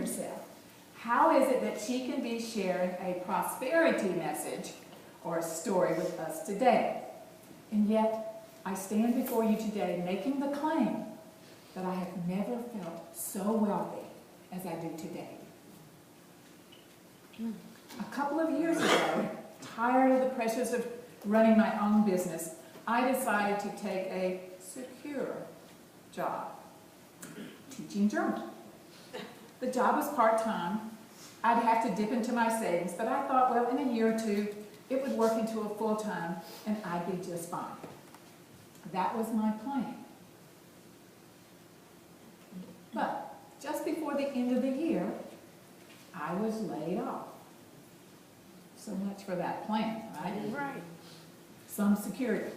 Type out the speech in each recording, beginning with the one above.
yourself, how is it that she can be sharing a prosperity message or a story with us today? And yet, I stand before you today making the claim that I have never felt so wealthy as I do today. A couple of years ago, tired of the pressures of running my own business, I decided to take a secure job, teaching German. The job was part-time. I'd have to dip into my savings, but I thought, well, in a year or two, it would work into a full-time, and I'd be just fine. That was my plan. But just before the end of the year, I was laid off. So much for that plan, right? Right. Some security.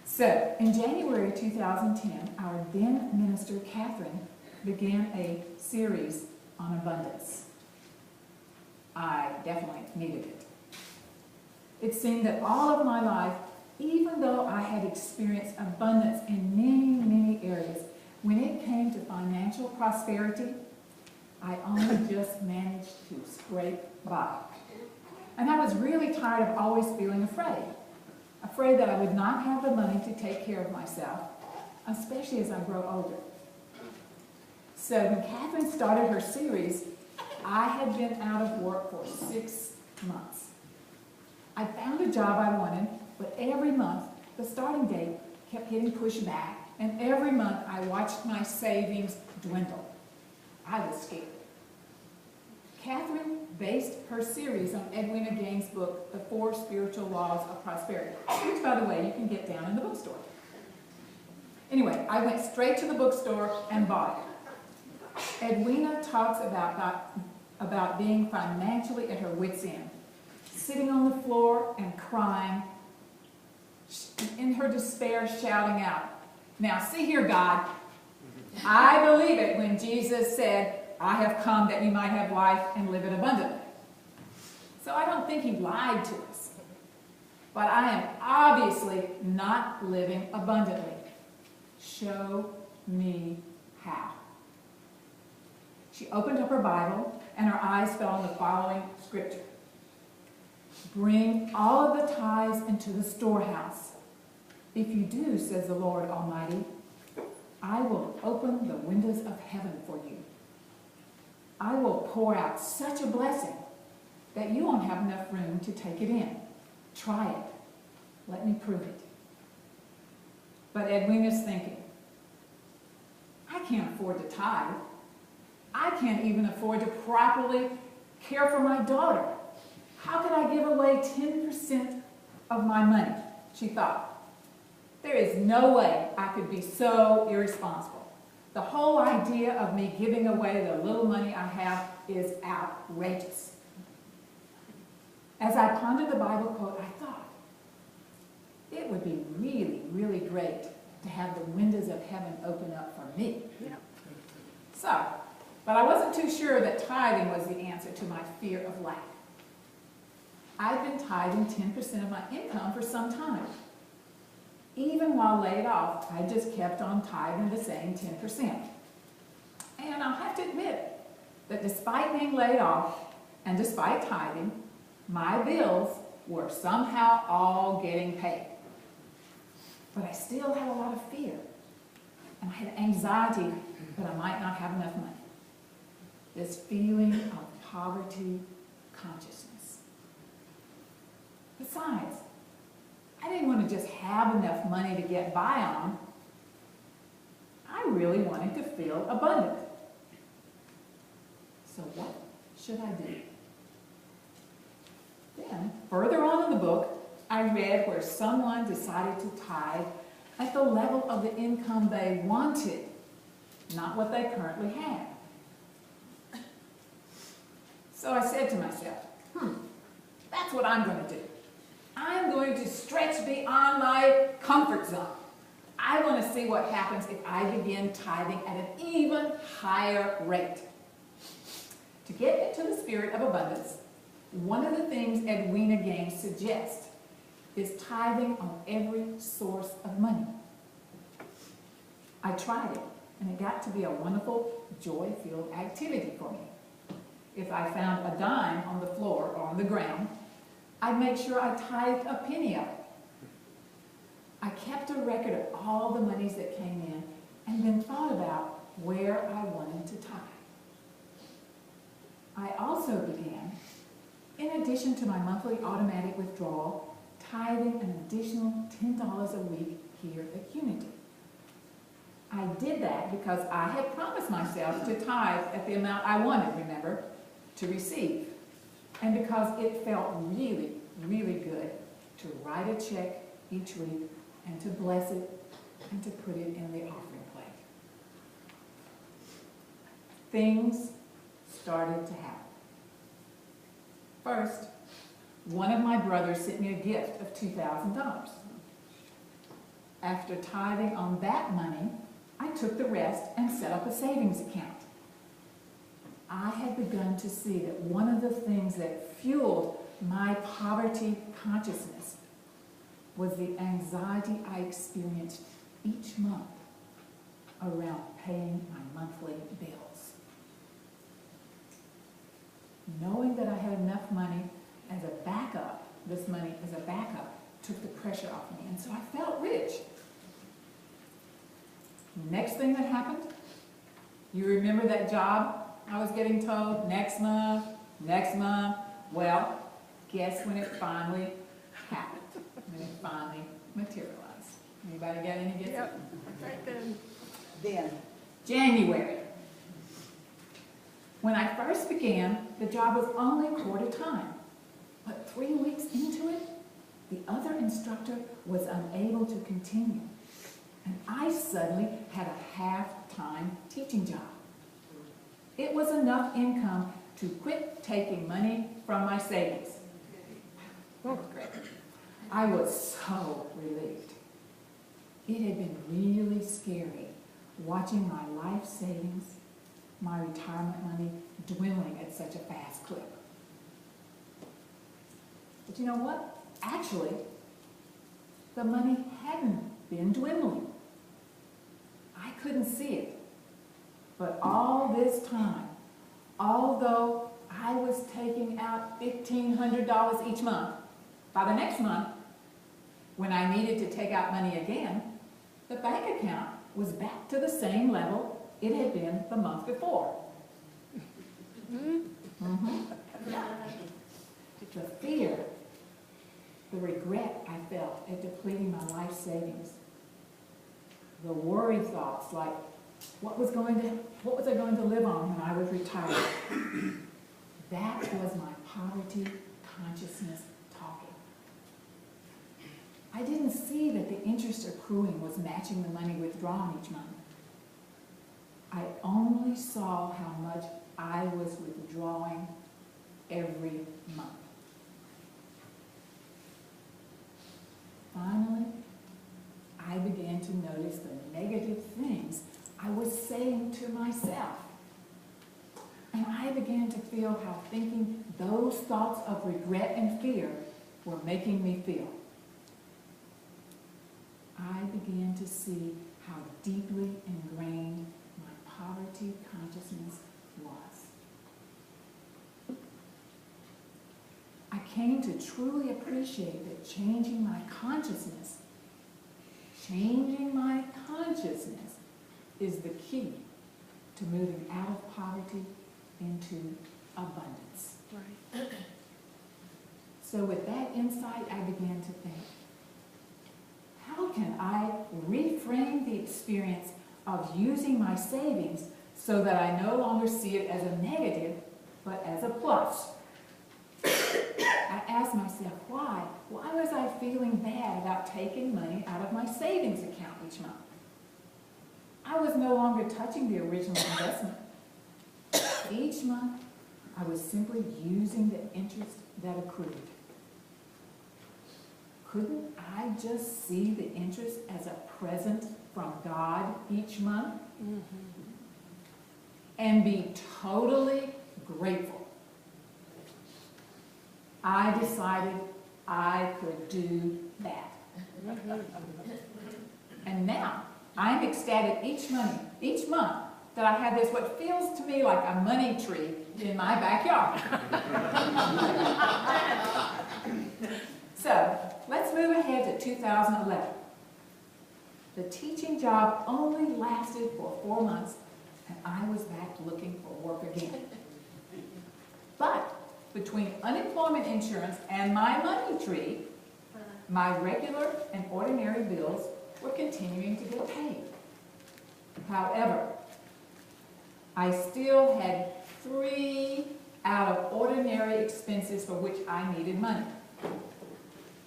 So, in January 2010, our then minister, Catherine, began a series on abundance. I definitely needed it. It seemed that all of my life, even though I had experienced abundance in many, many areas, when it came to financial prosperity, I only just managed to scrape by. And I was really tired of always feeling afraid that I would not have the money to take care of myself, especially as I grow older. So when Catherine started her series, I had been out of work for 6 months. I found a job I wanted, but every month the starting date kept getting pushed back, and every month I watched my savings dwindle. I was scared. Catherine based her series on Edwina Gaines' book, The 4 Spiritual Laws of Prosperity, which, by the way, you can get down in the bookstore. Anyway, I went straight to the bookstore and bought it. Edwina talks about being financially at her wit's end, sitting on the floor and crying, in her despair shouting out, "Now see here, God, I believe it when Jesus said, 'I have come that you might have life and live it abundantly.'" So I don't think he lied to us. But I am obviously not living abundantly. Show me how. She opened up her Bible, and her eyes fell on the following scripture. "Bring all of the tithes into the storehouse. If you do, says the Lord Almighty, I will open the windows of heaven for you. I will pour out such a blessing that you won't have enough room to take it in. Try it. Let me prove it." But Edwina's thinking, I can't afford to tithe. I can't even afford to properly care for my daughter. How could I give away 10% of my money? She thought. There is no way I could be so irresponsible. The whole idea of me giving away the little money I have is outrageous. As I pondered the Bible quote, I thought, it would be really, really great to have the windows of heaven open up for me. Yep. But I wasn't too sure that tithing was the answer to my fear of lack. I've been tithing 10% of my income for some time. Even while laid off, I just kept on tithing the same 10%. And I'll have to admit that despite being laid off and despite tithing, my bills were somehow all getting paid. But I still had a lot of fear, and I had anxiety that I might not have enough money. This feeling of poverty consciousness. Besides, I didn't want to just have enough money to get by on. I really wanted to feel abundant. So what should I do? Then, further on in the book, I read where someone decided to tithe at the level of the income they wanted, not what they currently had. So I said to myself, that's what I'm going to do. I'm going to stretch beyond my comfort zone. I want to see what happens if I begin tithing at an even higher rate. To get into the spirit of abundance, one of the things Edwina Gaines suggests is tithing on every source of money. I tried it, and it got to be a wonderful, joy-filled activity for me. If I found a dime on the floor or on the ground, I'd make sure I tithed a penny of it. I kept a record of all the monies that came in and then thought about where I wanted to tithe. I also began, in addition to my monthly automatic withdrawal, tithing an additional $10 a week here at Unity. I did that because I had promised myself to tithe at the amount I wanted, remember, to receive. And because it felt really, really good to write a check each week and to bless it and to put it in the offering plate. Things started to happen. First, one of my brothers sent me a gift of $2,000. After tithing on that money, I took the rest and set up a savings account. I had begun to see that one of the things that fueled my poverty consciousness was the anxiety I experienced each month around paying my monthly bills. Knowing that I had enough money as a backup, this money as a backup, took the pressure off me, and so I felt rich. Next thing that happened, you remember that job I was getting told, next month, well, guess when it finally happened, when it finally materialized. Anybody got any guesses? Yep, right then. January. When I first began, the job was only quarter time, but 3 weeks into it, the other instructor was unable to continue, and I suddenly had a half-time teaching job. It was enough income to quit taking money from my savings. That was great. I was so relieved. It had been really scary watching my life savings, my retirement money, dwindling at such a fast clip. But you know what? Actually, the money hadn't been dwindling. I couldn't see it. But all this time, although I was taking out $1,500 each month, by the next month, when I needed to take out money again, the bank account was back to the same level it had been the month before. The fear, the regret I felt at depleting my life savings, the worry thoughts like, what was I going to live on when I was retired? That was my poverty consciousness talking. I didn't see that the interest accruing was matching the money withdrawn each month. I only saw how much I was withdrawing every month. Finally, I began to notice the negative things I was saying to myself. And I began to feel how thinking those thoughts of regret and fear were making me feel. I began to see how deeply ingrained my poverty consciousness was. I came to truly appreciate that changing my consciousness is the key to moving out of poverty into abundance. Right. So with that insight, I began to think, how can I reframe the experience of using my savings so that I no longer see it as a negative, but as a plus? I asked myself, why? Why was I feeling bad about taking money out of my savings account each month? I was no longer touching the original investment. Each month, I was simply using the interest that accrued. Couldn't I just see the interest as a present from God each month? And be totally grateful? I decided I could do that. And now, I'm ecstatic each month that I have this, what feels to me like a money tree in my backyard. So, let's move ahead to 2011. The teaching job only lasted for 4 months, and I was back looking for work again. But between unemployment insurance and my money tree, my regular and ordinary bills were continuing to get paid. However, I still had 3 out of ordinary expenses for which I needed money.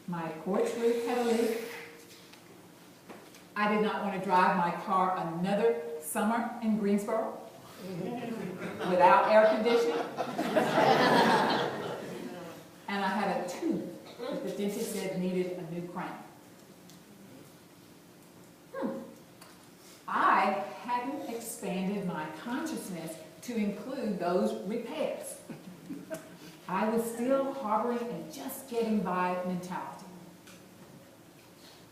My porch roof had a leak. I did not want to drive my car another summer in Greensboro without air conditioning. And I had a tooth that the dentist said needed a new crown. I hadn't expanded my consciousness to include those repairs. I was still harboring a just getting by mentality.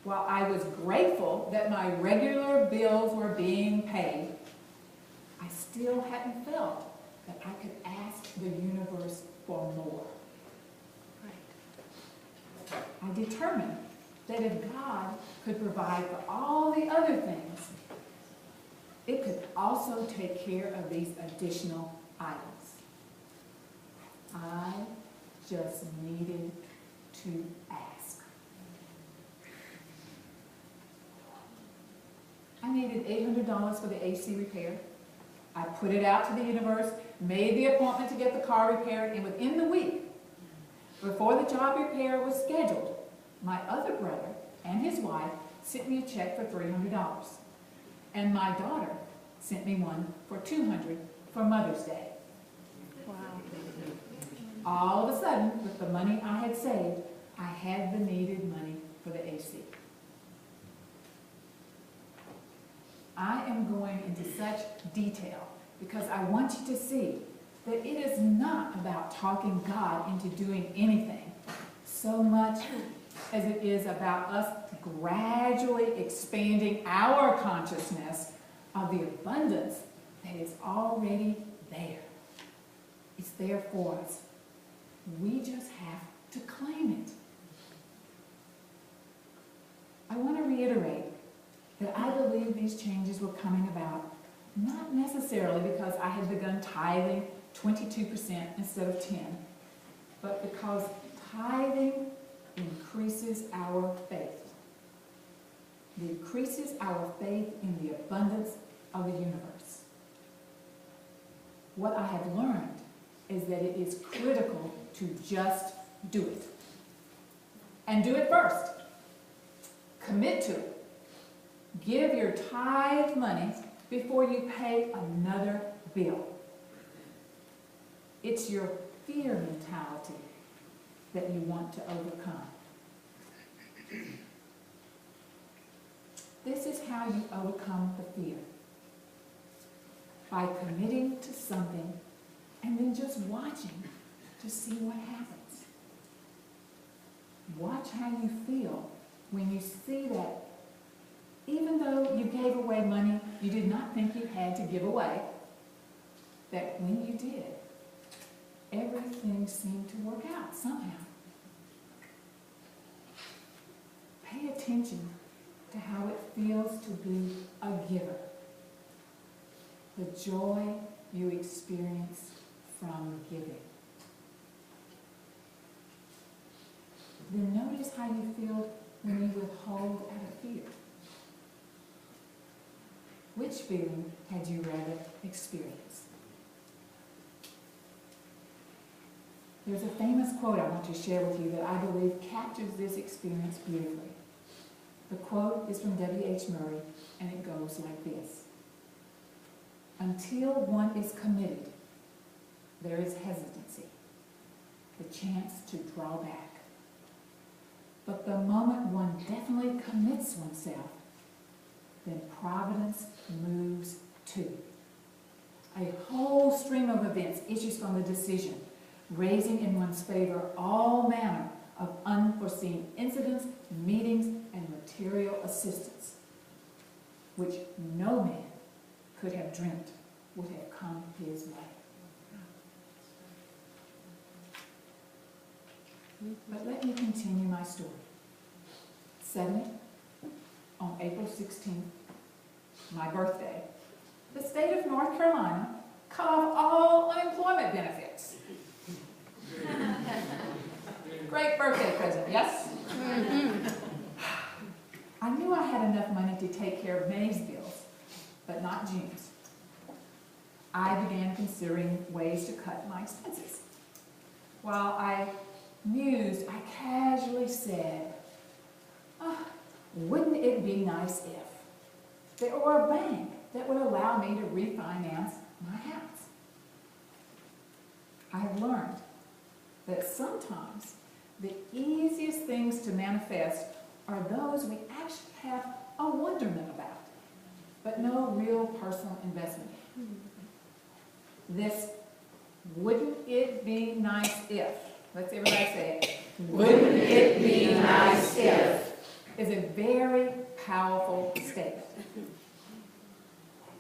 While I was grateful that my regular bills were being paid, I still hadn't felt that I could ask the universe for more. I determined that if God could provide for all the other things, it could also take care of these additional items. I just needed to ask. I needed $800 for the AC repair. I put it out to the universe, made the appointment to get the car repaired, and within the week, before the job repair was scheduled, my other brother and his wife sent me a check for $300. And my daughter sent me one for $200 for Mother's Day. Wow. All of a sudden, with the money I had saved, I had the needed money for the AC. I am going into such detail because I want you to see that it is not about talking God into doing anything so much as it is about us gradually expanding our consciousness of the abundance that is already there. It's there for us. We just have to claim it. I want to reiterate that I believe these changes were coming about not necessarily because I had begun tithing 22% instead of 10%, but because tithing increases our faith. It increases our faith in the abundance of the universe. What I have learned is that it is critical to just do it. And do it first. Commit to it. Give your tithe money before you pay another bill. It's your fear mentality that you want to overcome. This is how you overcome the fear. By committing to something and then just watching to see what happens. Watch how you feel when you see that even though you gave away money you did not think you had to give away, that when you did, everything seemed to work out somehow. Pay attention to how it feels to be a giver. The joy you experience from giving. Then notice how you feel when you withhold out of fear. Which feeling had you rather experience? There's a famous quote I want to share with you that I believe captures this experience beautifully. The quote is from W.H. Murray, and it goes like this. Until one is committed, there is hesitancy, the chance to draw back. But the moment one definitely commits oneself, then providence moves too. A whole stream of events issues from the decision, raising in one's favor all manner of unforeseen incidents, meetings, and material assistance. which no man could have dreamt would have come his way. But let me continue my story. Suddenly, on April 16th, my birthday, the state of North Carolina cut off all unemployment benefits. Great birthday present, yes? I knew I had enough money to take care of May's bills, but not June's. I began considering ways to cut my expenses. While I mused, I casually said, wouldn't it be nice if there were a bank that would allow me to refinance my house? I have learned that sometimes the easiest things to manifest are those we actually have a wonderment about, but no real personal investment. This wouldn't it be nice if, let's everybody say it, wouldn't it be nice if, is a very powerful statement.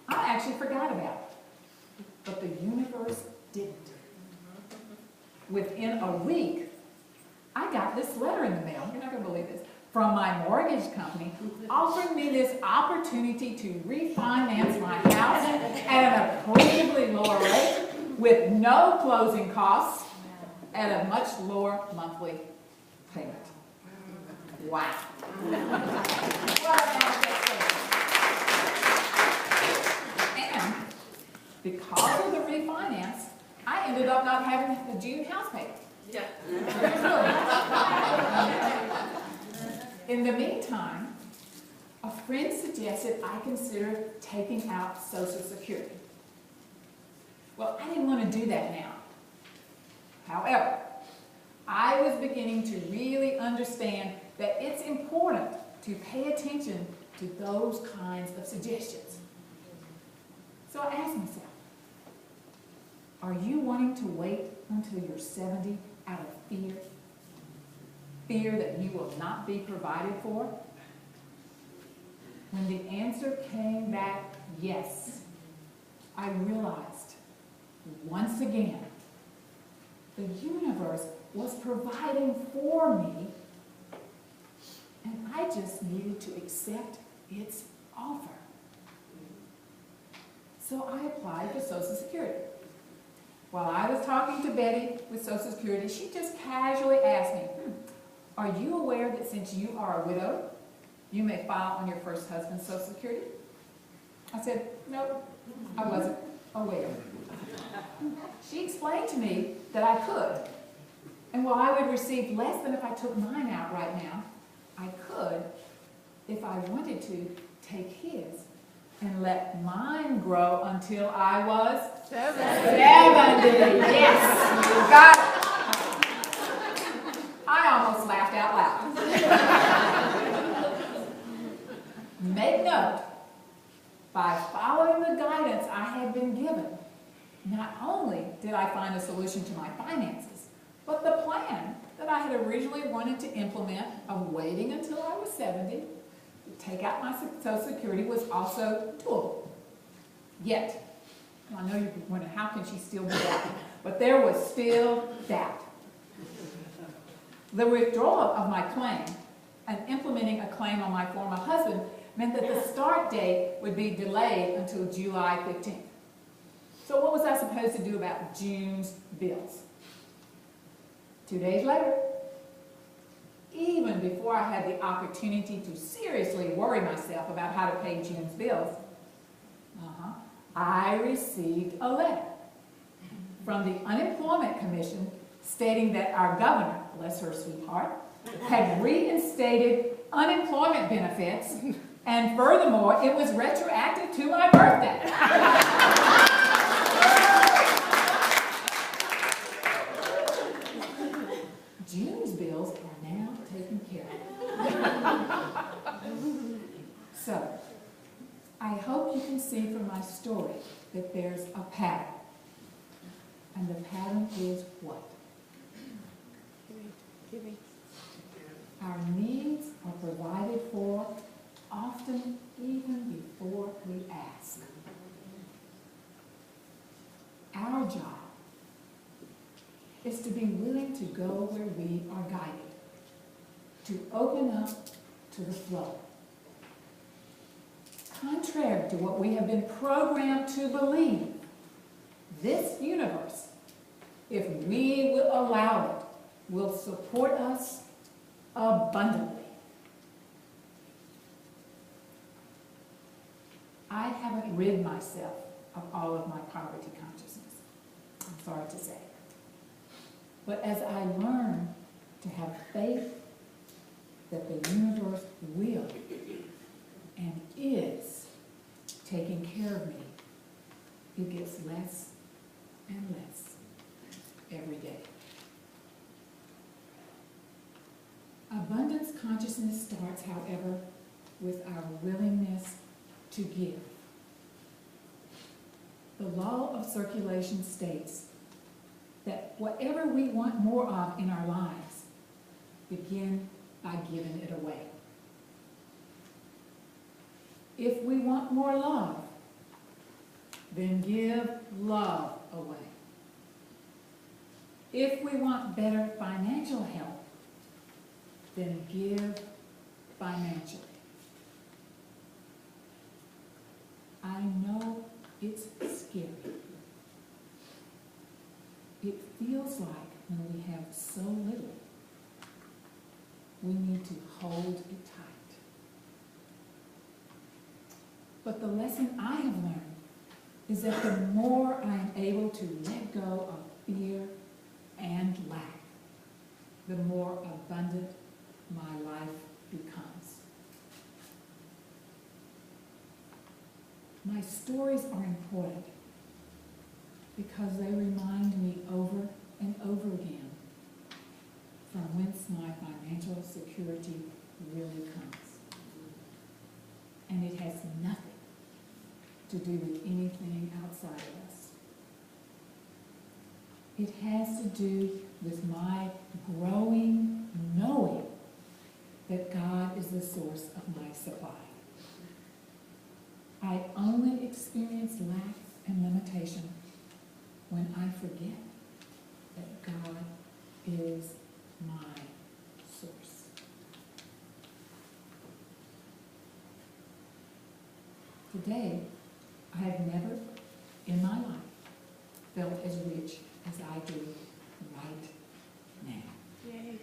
I actually forgot about it, but the universe didn't. Within a week, I got this letter in the mail, you're not going to believe this, from my mortgage company offering me this opportunity to refinance my house at an appreciably lower rate with no closing costs at a much lower monthly payment. Wow. And because of the refinance, I ended up not having the June house payment. Yeah. In the meantime, a friend suggested I consider taking out Social Security. Well, I didn't want to do that now. However, I was beginning to really understand that it's important to pay attention to those kinds of suggestions. So I asked myself, are you wanting to wait until you're 70 out of fear? Fear that you will not be provided for? When the answer came back yes, I realized once again the universe was providing for me, and I just needed to accept its offer. So I applied for Social Security. While I was talking to Betty with Social Security, she just casually asked me, are you aware that since you are a widow, you may file on your first husband's Social Security? I said, nope, I wasn't aware. She explained to me that I could. And while I would receive less than if I took mine out right now, I could, if I wanted to, take his and let mine grow until I was 70. Yes, you got it. I almost laughed out loud. Make note, by following the guidance I had been given, not only did I find a solution to my finances, but the plan that I had originally wanted to implement of waiting until I was 70 to take out my Social Security was also doable. Yet, I know you're wondering, how can she still be doubting? But there was still doubt. The withdrawal of my claim and implementing a claim on my former husband meant that the start date would be delayed until July 15th. So what was I supposed to do about June's bills? 2 days later, even before I had the opportunity to seriously worry myself about how to pay June's bills, I received a letter from the Unemployment Commission stating that our governor, bless her sweetheart, had reinstated unemployment benefits, and furthermore, it was retroactive to my birthday. June's bills are now taken care of. So, I hope you can see from my story that there's a pattern. And the pattern is what? Our needs are provided for often even before we ask. Our job is to be willing to go where we are guided, to open up to the flow. Contrary to what we have been programmed to believe, this universe, if we will allow it, will support us abundantly. I haven't rid myself of all of my poverty consciousness, I'm sorry to say. But as I learn to have faith that the universe will and is taking care of me, it gets less and less every day. Abundance consciousness starts, however, with our willingness to give. The law of circulation states that whatever we want more of in our lives, begin by giving it away. If we want more love, then give love away. If we want better financial health, then give financially. I know it's scary. It feels like when we have so little, we need to hold it tight. But the lesson I have learned is that the more I am able to let go of fear and lack, the more abundant my life becomes. My stories are important because they remind me over and over again from whence my financial security really comes. And it has nothing to do with anything outside of us. It has to do with my growing knowing that God is the source of my supply. I only experience lack and limitation when I forget that God is my source. Today, I have never in my life felt as rich as I do right now. Yay.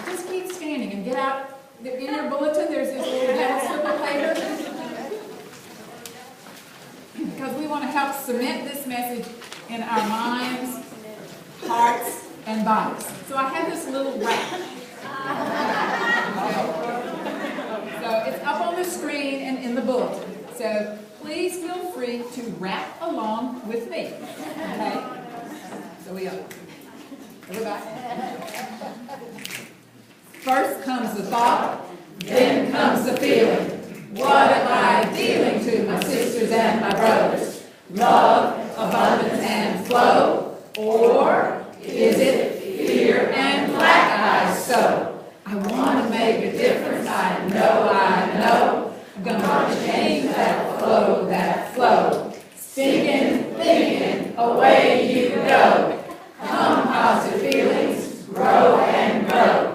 Just keep standing and get out. In your bulletin, there's this little yellow slip of paper. Because we want to help cement this message in our minds, hearts, and bodies. So I have this little wrap. Okay. So it's up on the screen and in the bulletin. So please feel free to rap along with me. Okay? So we go. Everybody. First comes the thought, then comes the feeling. What am I dealing to my sisters and my brothers? Love, abundance, and flow? Or is it fear and lack I sow? I want to make a difference, I know. I'm gonna change that flow. Thinking, away you go. Come positive feelings, grow and grow.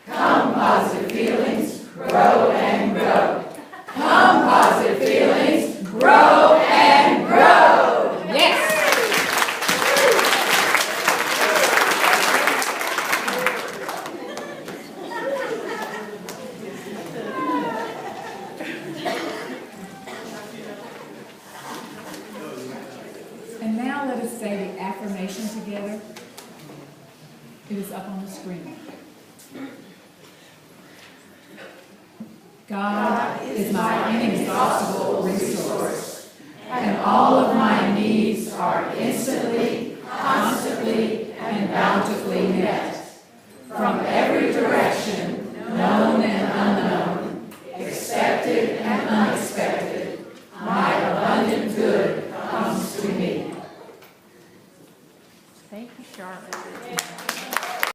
Come positive feelings, grow and grow. Come positive feelings, grow and grow. Yes. And now let us say the affirmation together. It is up on the screen. God is my inexhaustible resource, and all of my needs are instantly, constantly, and bountifully met. From every direction Thank you, Charlotte.